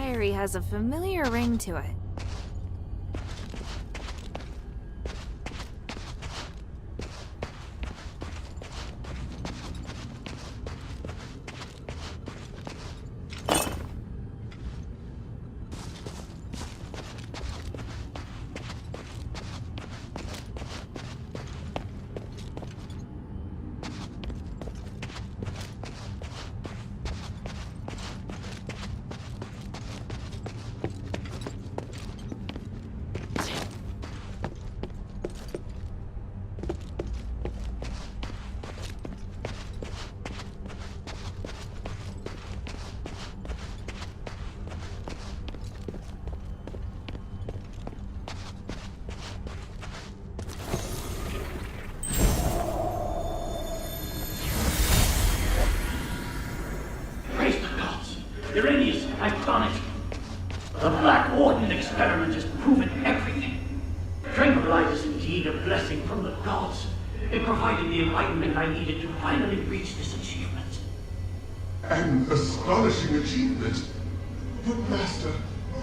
diary has a familiar ring to it. The Black Warden experiment has proven everything. Tranquilize is indeed a blessing from the gods. It provided the enlightenment I needed to finally reach this achievement. An astonishing achievement. But Master,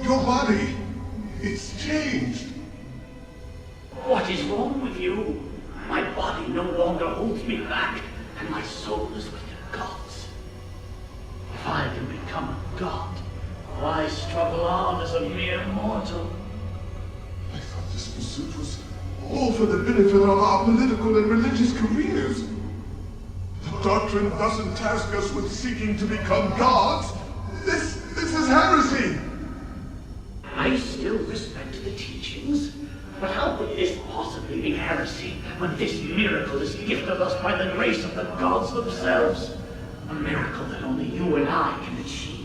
your body, it's changed. What is wrong with you? My body no longer holds me back, and my soul is with the gods. If I can become a god, why struggle on as a mere mortal? I thought this pursuit was all for the benefit of our political and religious careers. The doctrine doesn't task us with seeking to become gods. This is heresy. I still respect the teachings, but how could this possibly be heresy when this miracle is gifted us by the grace of the gods themselves? A miracle that only you and I can achieve.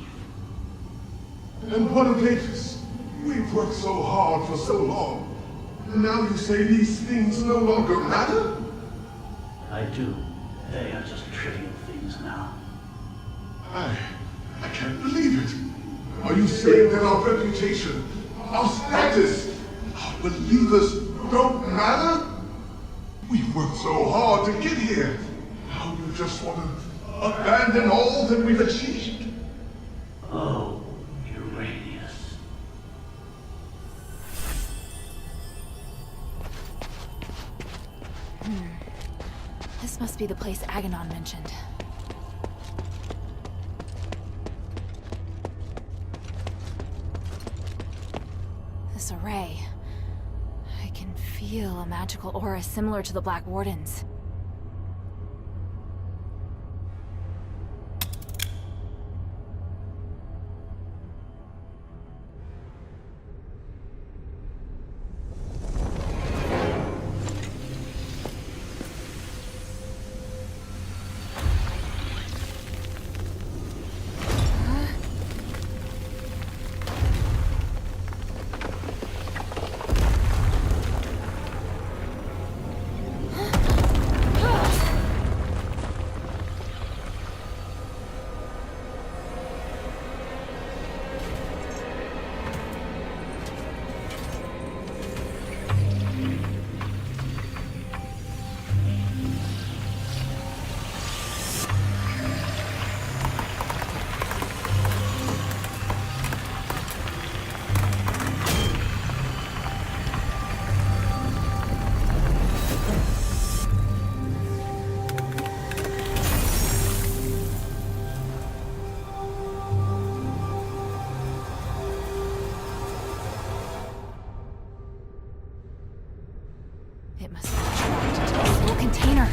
And what of Aphes? We've worked so hard for so long. Now you say these things no longer matter? I do. They are just trivial things now. I can't believe it. Are you saying that our reputation, our status, our believers don't matter? We've worked so hard to get here. Now you just want to abandon all that we've achieved? Oh, Uranius. This must be the place Aganon mentioned. This array. I can feel a magical aura similar to the Black Warden's. It must be trapped into this little container.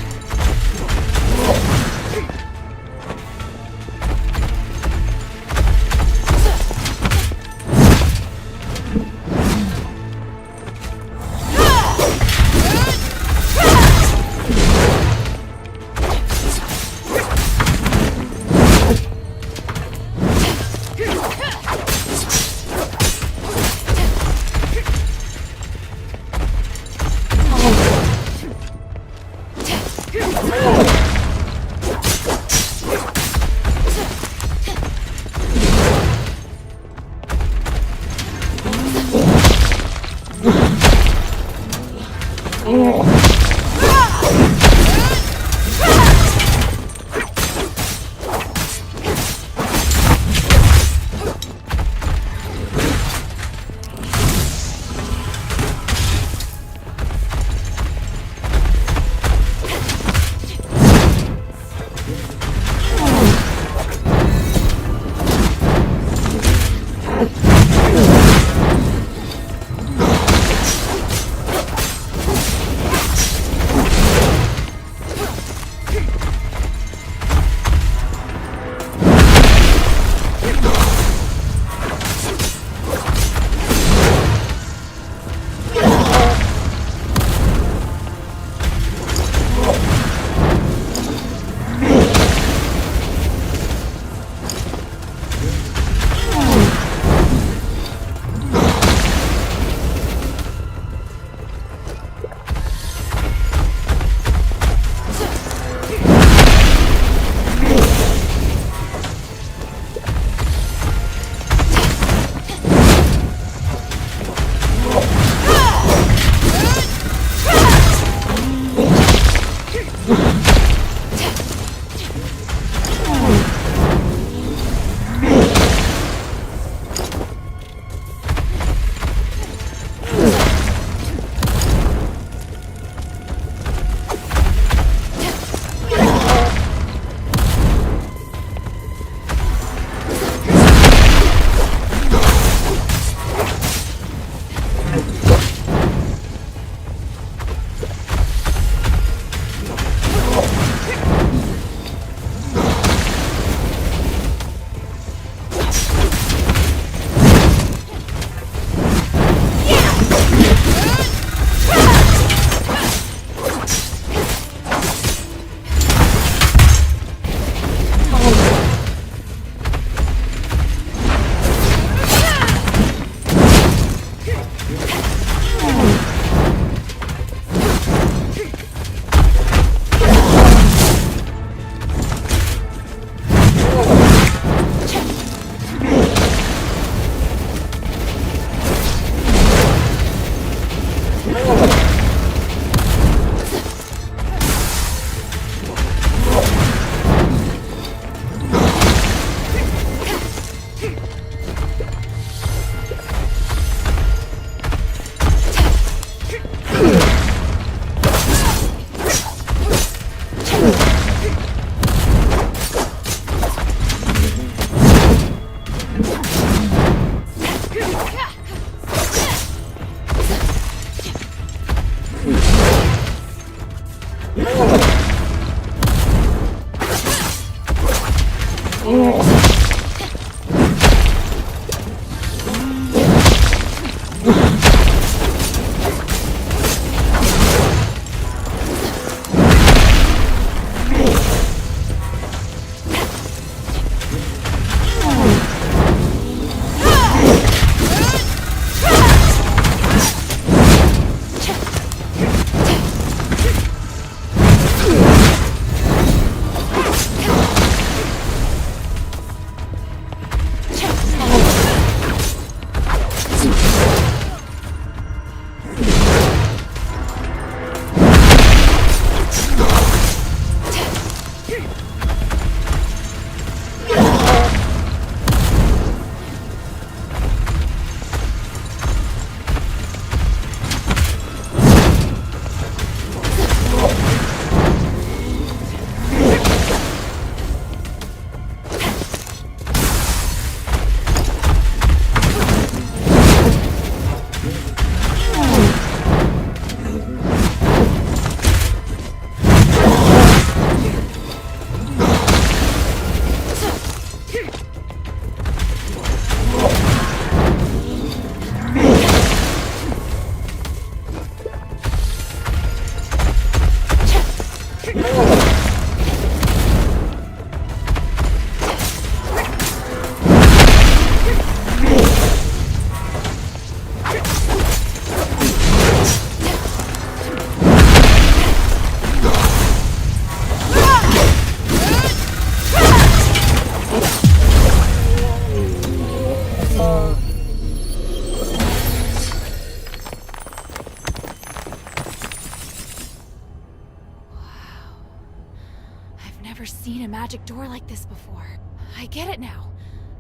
Seen a magic door like this before. I get it now.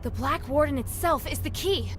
The Black Warden itself is the key.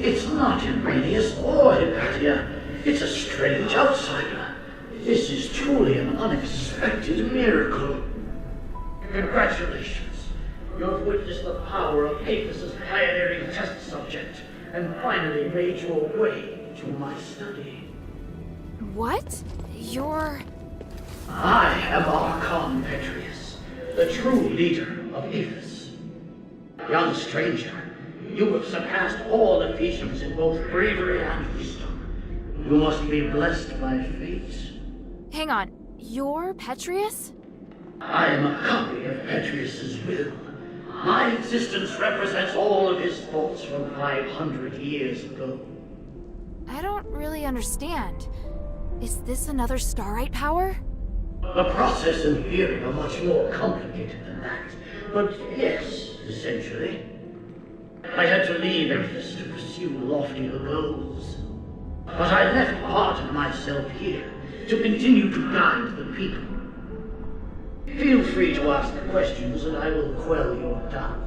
It's not Eumenides or Hilda. It's a strange outsider. This is truly an unexpected miracle. Congratulations. You have witnessed the power of Aphes' pioneering test subject, and finally made your way to my study. What? You're... I am Archon Petrius, the true leader of Aphes. Young stranger, you have surpassed all Ephesians in both bravery and wisdom. You must be blessed by fate. Hang on, you're Petrius? I am a copy of Petrius's will. My existence represents all of his thoughts from 500 years ago. I don't really understand. Is this another Starite power? The process and theory are much more complicated than that. But yes, essentially. I had to leave Aphes to pursue loftier goals. But I left part of myself here to continue to guide the people. Feel free to ask questions and I will quell your doubts.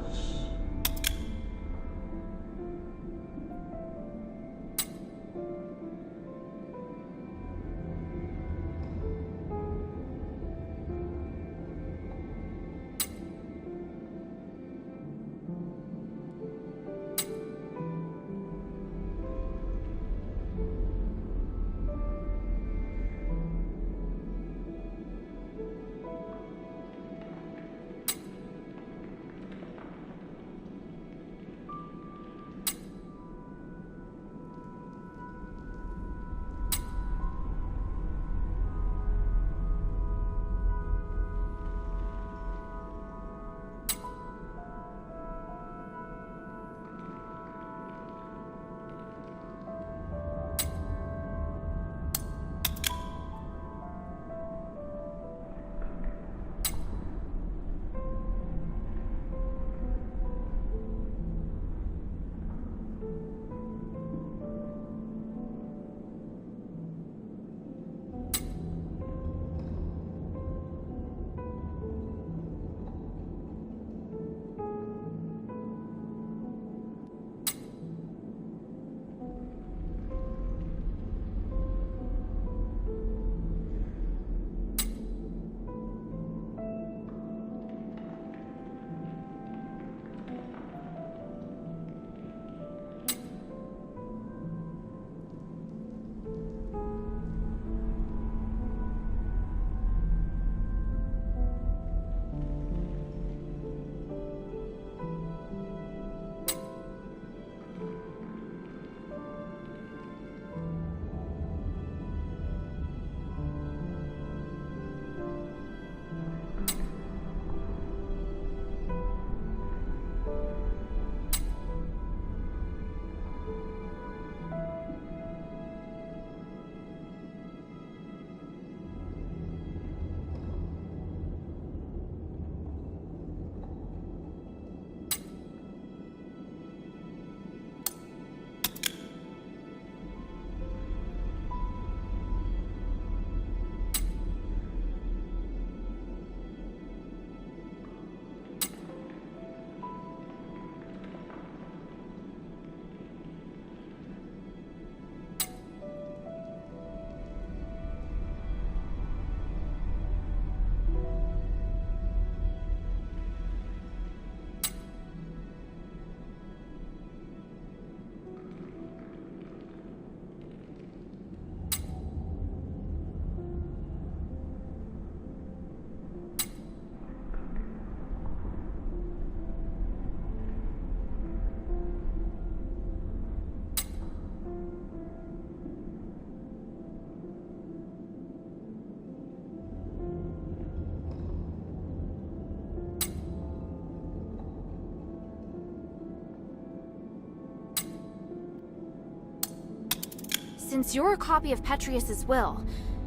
Since you're a copy of Petrius's will,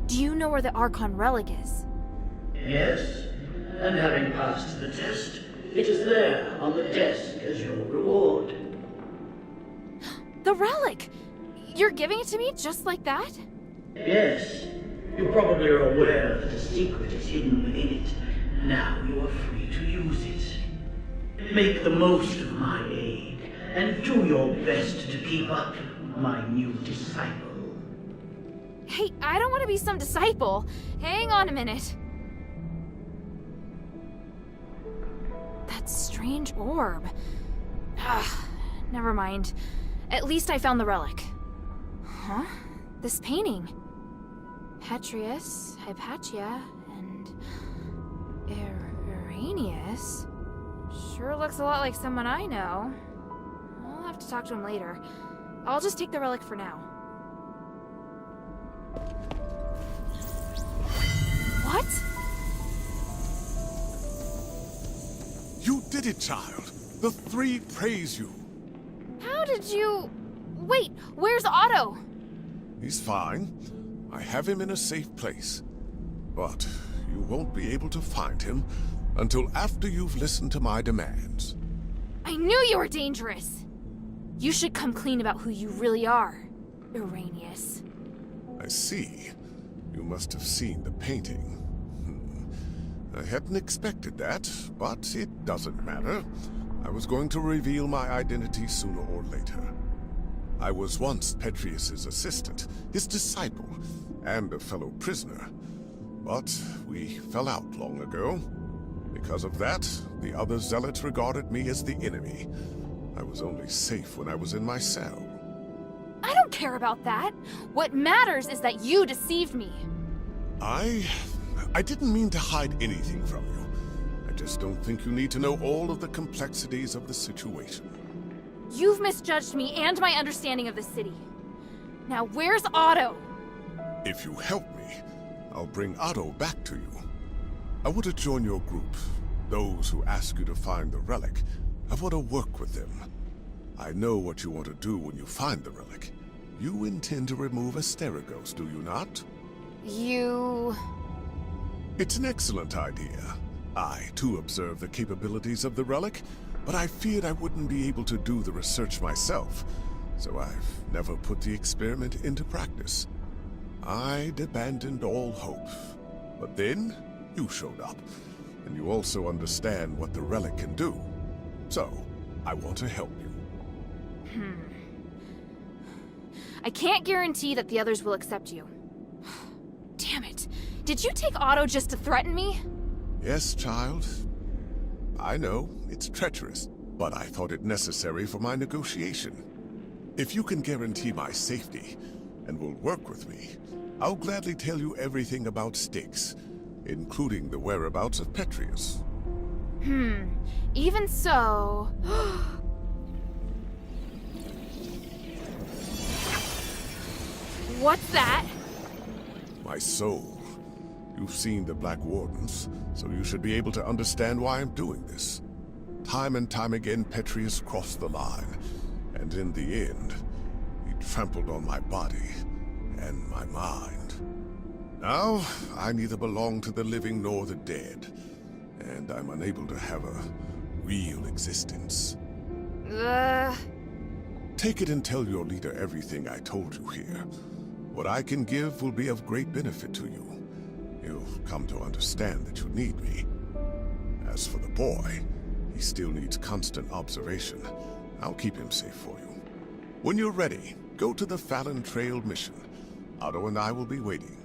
do you know where the Archon relic is? Yes, and having passed the test, it is there on the desk as your reward. The relic! You're giving it to me just like that? Yes, you probably are aware that a secret is hidden within it. Now you are free to use it. Make the most of my aid, and do your best to keep up my new disciple. Hey, I don't want to be some disciple. Hang on a minute. That strange orb. Never mind. At least I found the relic. Huh? This painting. Petrius, Hypatia, and Irenaeus. Sure looks a lot like someone I know. I'll have to talk to him later. I'll just take the relic for now. What? You did it, child. The three praise you. How did you... Wait, where's Otto? He's fine. I have him in a safe place. But you won't be able to find him until after you've listened to my demands. I knew you were dangerous. You should come clean about who you really are, Irenaeus. I see. You must have seen the painting. I hadn't expected that, but it doesn't matter. I was going to reveal my identity sooner or later. I was once Petrius's assistant, his disciple, and a fellow prisoner. But we fell out long ago. Because of that, the other zealots regarded me as the enemy. I was only safe when I was in my cell. I don't care about that. What matters is that you deceived me. I didn't mean to hide anything from you. I just don't think you need to know all of the complexities of the situation. You've misjudged me and my understanding of the city. Now where's Otto? If you help me, I'll bring Otto back to you. I want to join your group. Those who ask you to find the relic, I want to work with them. I know what you want to do when you find the relic. You intend to remove Asterigos, do you not? You... It's an excellent idea. I, too, observe the capabilities of the relic, but I feared I wouldn't be able to do the research myself, so I've never put the experiment into practice. I'd abandoned all hope. But then, you showed up, and you also understand what the relic can do. So, I want to help you. I can't guarantee that the others will accept you. Damn it. Did you take Otto just to threaten me? Yes, child. I know, it's treacherous, but I thought it necessary for my negotiation. If you can guarantee my safety, and will work with me, I'll gladly tell you everything about Styx, including the whereabouts of Petrius. Even so... What's that? My soul. You've seen the Black Wardens, so you should be able to understand why I'm doing this. Time and time again, Petrius crossed the line, and in the end, he trampled on my body and my mind. Now, I neither belong to the living nor the dead, and I'm unable to have a real existence. Take it and tell your leader everything I told you here. What I can give will be of great benefit to you. He'll come to understand that you need me. As for the boy, he still needs constant observation. I'll keep him safe for you. When you're ready, go to the Fallon Trail mission. Otto and I will be waiting.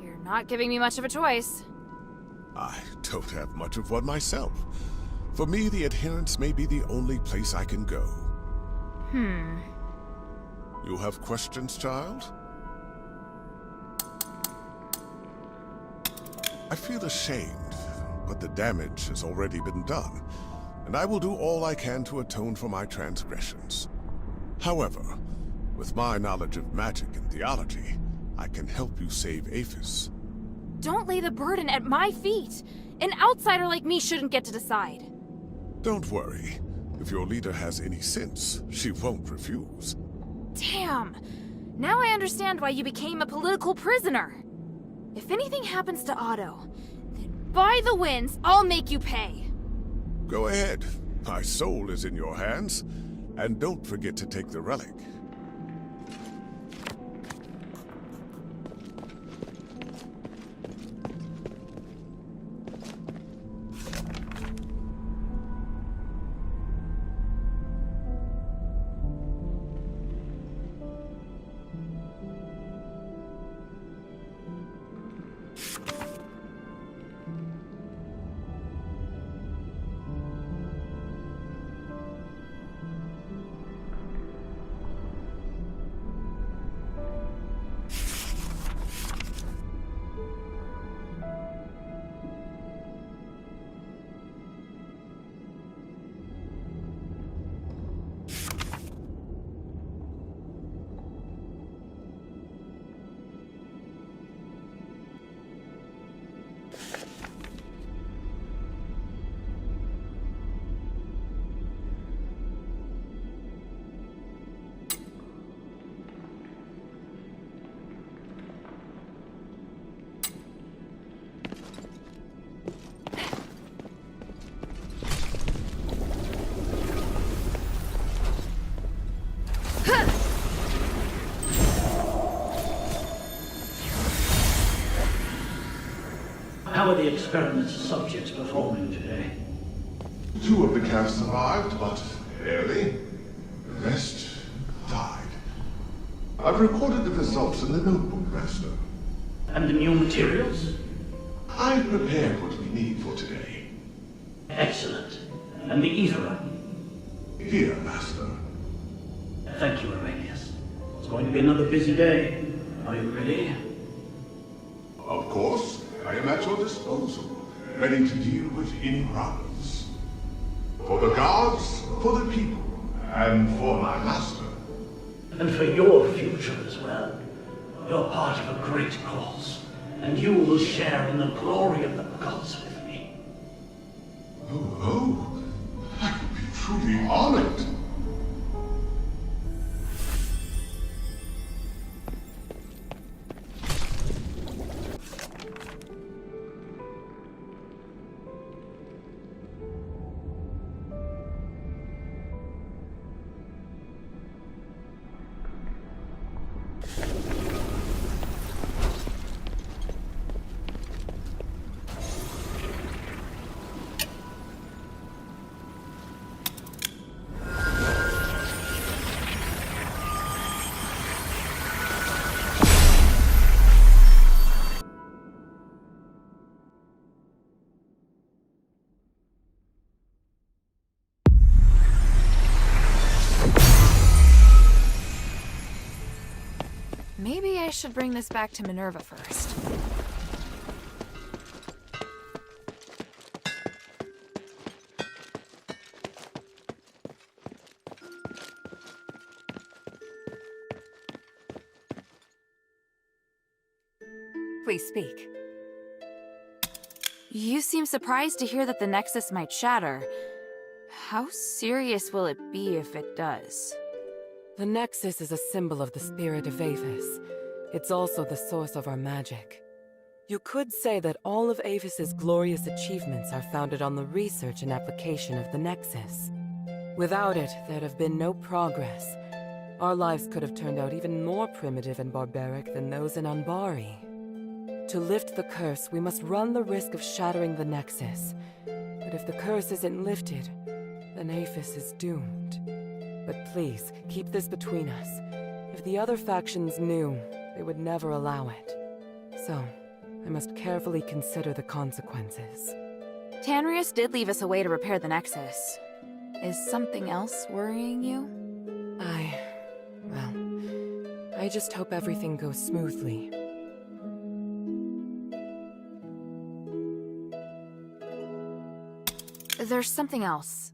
You're not giving me much of a choice. I don't have much of one myself. For me, the Adherents may be the only place I can go. You have questions, child? I feel ashamed, but the damage has already been done, and I will do all I can to atone for my transgressions. However, with my knowledge of magic and theology, I can help you save Aphes. Don't lay the burden at my feet. An outsider like me shouldn't get to decide. Don't worry. If your leader has any sense, she won't refuse. Damn! Now I understand why you became a political prisoner. If anything happens to Otto, then by the winds, I'll make you pay. Go ahead. My soul is in your hands. And don't forget to take the relic. How are the experiment's subjects performing today? 2 of the calves survived, but barely. The rest died. I've recorded the results in the notebook, Master. And the new materials? I've prepared what we need for today. Excellent. And the ether? Here, Master. Thank you, Eumenides. It's going to be another busy day. Are you ready? Of course, I am at your disposal, ready to deal with any problems. For the gods, for the people, and for my master. And for your future as well. You're part of a great cause, and you will share in the glory of the gods with me. Oh, I would be truly honored. Maybe I should bring this back to Minerva first. Please speak. You seem surprised to hear that the Nexus might shatter. How serious will it be if it does? The Nexus is a symbol of the spirit of Aphes. It's also the source of our magic. You could say that all of Aphes' glorious achievements are founded on the research and application of the Nexus. Without it, there'd have been no progress. Our lives could have turned out even more primitive and barbaric than those in Anbari. To lift the curse, we must run the risk of shattering the Nexus. But if the curse isn't lifted, then Aphes is doomed. But please, keep this between us. If the other factions knew, they would never allow it. So, I must carefully consider the consequences. Tanrius did leave us a way to repair the Nexus. Is something else worrying you? I just hope everything goes smoothly. There's something else.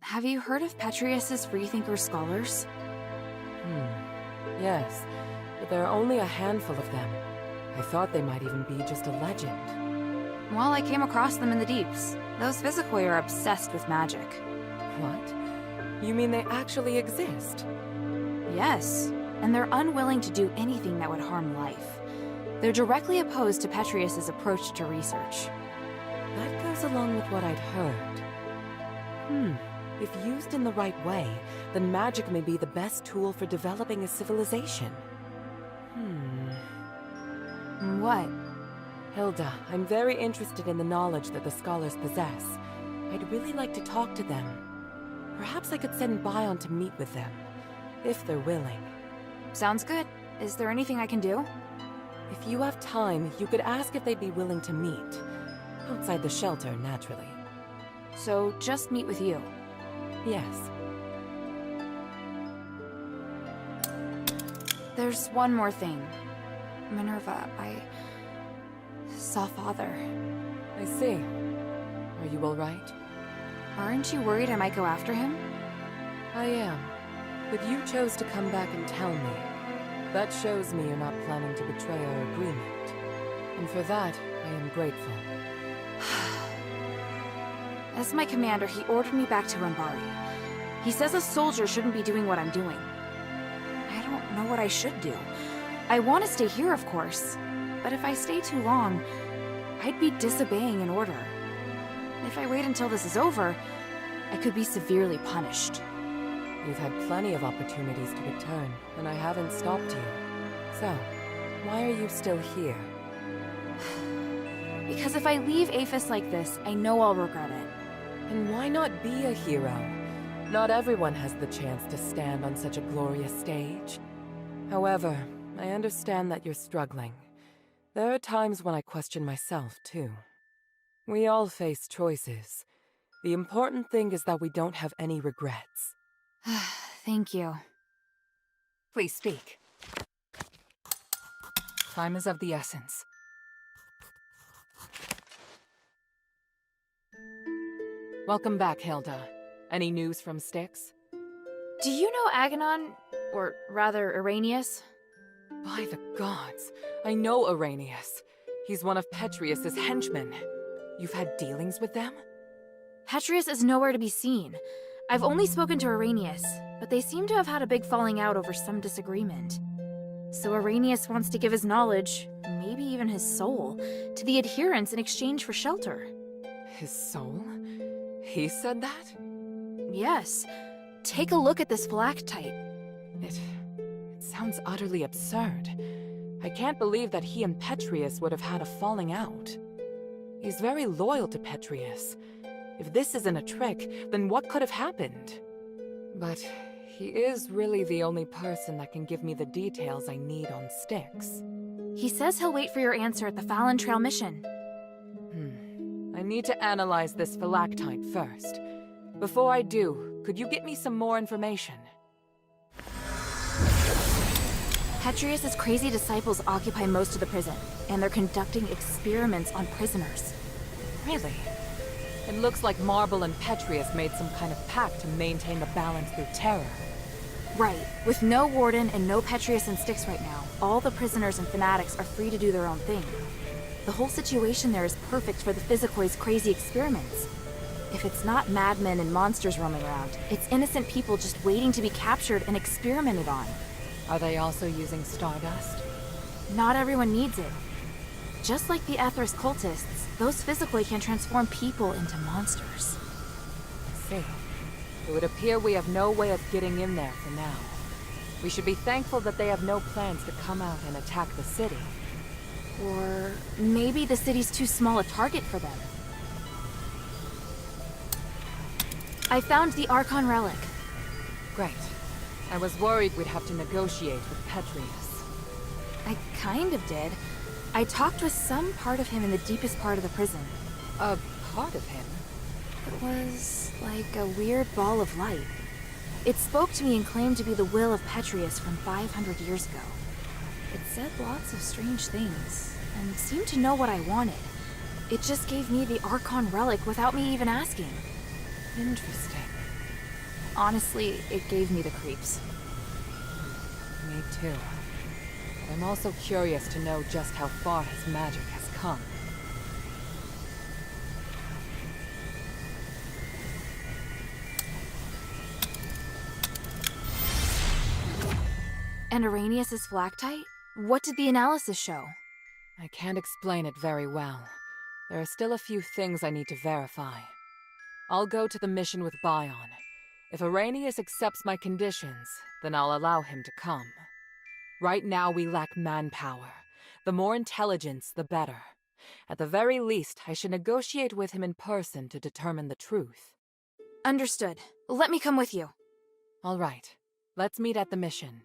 Have you heard of Petrius's Freethinker scholars? Yes, but there are only a handful of them. I thought they might even be just a legend. Well, I came across them in the deeps. Those Physicoi are obsessed with magic. What? You mean they actually exist? Yes, and they're unwilling to do anything that would harm life. They're directly opposed to Petrius's approach to research. That goes along with what I'd heard. If used in the right way, then magic may be the best tool for developing a civilization. What? Hilda, I'm very interested in the knowledge that the scholars possess. I'd really like to talk to them. Perhaps I could send Bion to meet with them, if they're willing. Sounds good. Is there anything I can do? If you have time, you could ask if they'd be willing to meet. Outside the shelter, naturally. So, just meet with you? Yes. There's one more thing. Minerva, I saw Father. I see. Are you all right? Aren't you worried I might go after him? I am. But you chose to come back and tell me. That shows me you're not planning to betray our agreement. And for that, I am grateful. As my commander, he ordered me back to Anbari. He says a soldier shouldn't be doing what I'm doing. I don't know what I should do. I want to stay here, of course. But if I stay too long, I'd be disobeying an order. If I wait until this is over, I could be severely punished. You've had plenty of opportunities to return, and I haven't stopped you. So, why are you still here? Because if I leave Aphes like this, I know I'll regret it. And why not be a hero? Not everyone has the chance to stand on such a glorious stage. However, I understand that you're struggling. There are times when I question myself, too. We all face choices. The important thing is that we don't have any regrets. Thank you. Please speak. Time is of the essence. Welcome back, Hilda. Any news from Styx? Do you know Aganon? Or rather, Irenaeus? By the gods, I know Irenaeus. He's one of Petrius's henchmen. You've had dealings with them? Petrius is nowhere to be seen. I've only spoken to Irenaeus, but they seem to have had a big falling out over some disagreement. So Irenaeus wants to give his knowledge, maybe even his soul, to the adherents in exchange for shelter. His soul? He said that? Yes. Take a look at this phylactite. It sounds utterly absurd. I can't believe that he and Petrius would have had a falling out. He's very loyal to Petrius. If this isn't a trick, then what could have happened? But he is really the only person that can give me the details I need on Styx. He says he'll wait for your answer at the Fallon Trail mission. I need to analyze this phylactite first. Before I do, could you get me some more information? Petrius's crazy disciples occupy most of the prison, and they're conducting experiments on prisoners. Really? It looks like Marble and Petrius made some kind of pact to maintain the balance through terror. Right. With no warden and no Petrius and Styx right now, all the prisoners and fanatics are free to do their own thing. The whole situation there is perfect for the Physikoi's crazy experiments. If it's not madmen and monsters roaming around, it's innocent people just waiting to be captured and experimented on. Are they also using stardust? Not everyone needs it. Just like the Ethris cultists, those Physicoi can transform people into monsters. I see. It would appear we have no way of getting in there for now. We should be thankful that they have no plans to come out and attack the city. Or maybe the city's too small a target for them. I found the Archon relic. Great. I was worried we'd have to negotiate with Petrius. I kind of did. I talked with some part of him in the deepest part of the prison. A part of him? It was like a weird ball of light. It spoke to me and claimed to be the will of Petrius from 500 years ago. It said lots of strange things, and seemed to know what I wanted. It just gave me the Archon relic without me even asking. Interesting. Honestly, it gave me the creeps. Me too. But I'm also curious to know just how far his magic has come. And Irenaeus' phylactite? What did the analysis show? I can't explain it very well. There are still a few things I need to verify. I'll go to the mission with Bion. If Irenaeus accepts my conditions, then I'll allow him to come. Right now we lack manpower. The more intelligence, the better. At the very least, I should negotiate with him in person to determine the truth. Understood. Let me come with you. All right. Let's meet at the mission.